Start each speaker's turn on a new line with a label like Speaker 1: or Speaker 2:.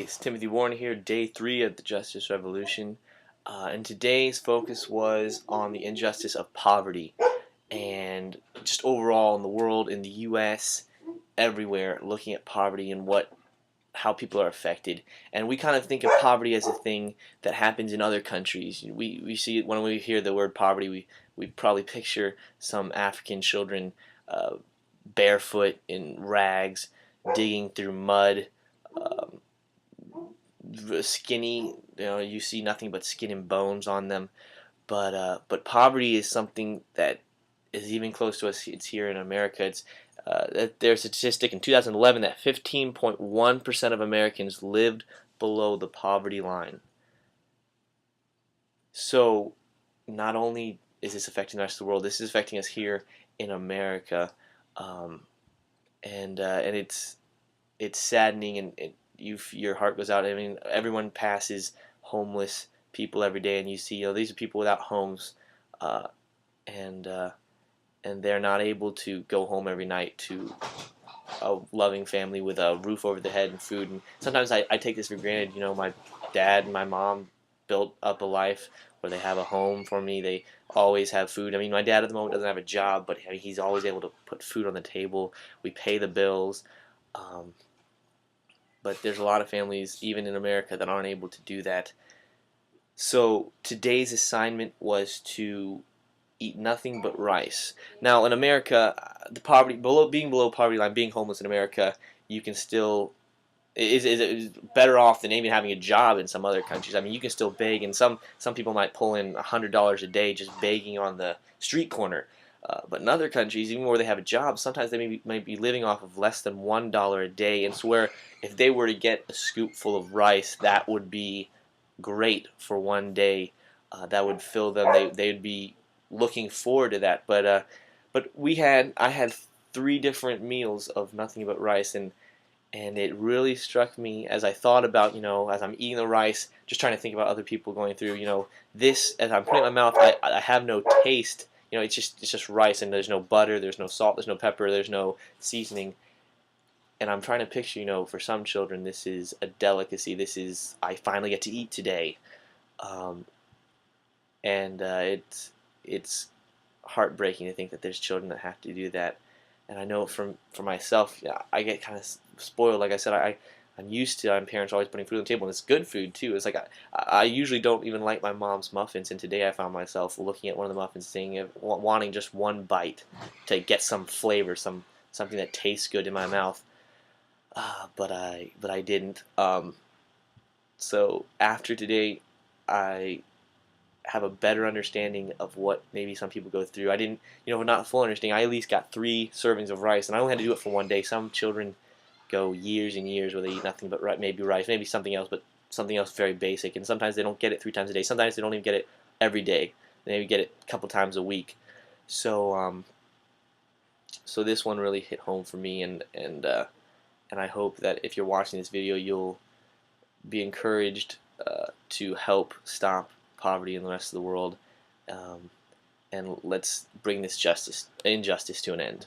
Speaker 1: It's Timothy Warren here, day 3 of the Justice Revolution, and today's focus was on the injustice of poverty, and just overall in the world, in the U.S., everywhere, looking at poverty and how people are affected. And we kind of think of poverty as a thing that happens in other countries. We see it when we hear the word poverty, we probably picture some African children barefoot in rags, digging through mud, um, skinny. You see nothing but skin and bones on them. But poverty is something that is even close to us. It's here in America. There's a statistic in 2011 that 15.1% of Americans lived below the poverty line. So not only is this affecting the rest of the world, this is affecting us here in America, um, and it's saddening, and your heart goes out. I mean, everyone passes homeless people every day, and you see, these are people without homes, uh, and uh, and they're not able to go home every night to a loving family with a roof over the head and food. And sometimes I take this for granted. My dad and my mom built up a life where they have a home for me. They always have food. I mean, my dad at the moment doesn't have a job, but he's always able to put food on the table. We pay the bills. Um, but there's a lot of families, even in America, that aren't able to do that. So today's assignment was to eat nothing but rice. Now in America, the poverty being below poverty line, being homeless in America, you can still is better off than even having a job in some other countries. I mean, you can still beg, and some people might pull in $100 a day just begging on the street corner. But in other countries, even where they have a job, sometimes they might be living off of less than $1 a day. And so, where if they were to get a scoop full of rice, that would be great for one day. That would fill them. They'd be looking forward to that. But I had 3 different meals of nothing but rice, and it really struck me as I thought about, as I'm eating the rice, just trying to think about other people going through, this, as I'm putting it in my mouth, I have no taste. It's just rice, and there's no butter, there's no salt, there's no pepper, there's no seasoning. And I'm trying to picture, for some children, this is a delicacy. I finally get to eat today. Um, and it's heartbreaking to think that there's children that have to do that. And I know for myself, yeah, I get kind of spoiled. Like I said, I'm used to parents always putting food on the table, and it's good food too. It's like I usually don't even like my mom's muffins, and today I found myself looking at one of the muffins, wanting just one bite to get some flavor, something that tastes good in my mouth. But I didn't. So after today, I have a better understanding of what maybe some people go through. I didn't, not full understanding. I at least got 3 servings of rice, and I only had to do it for one day. Some children go years and years where they eat nothing but maybe rice, maybe something else, but something else very basic. And sometimes they don't get it 3 times a day. Sometimes they don't even get it every day. They maybe get it a couple times a week. So so this one really hit home for me, and I hope that if you're watching this video, you'll be encouraged to help stop poverty in the rest of the world, and let's bring this injustice to an end.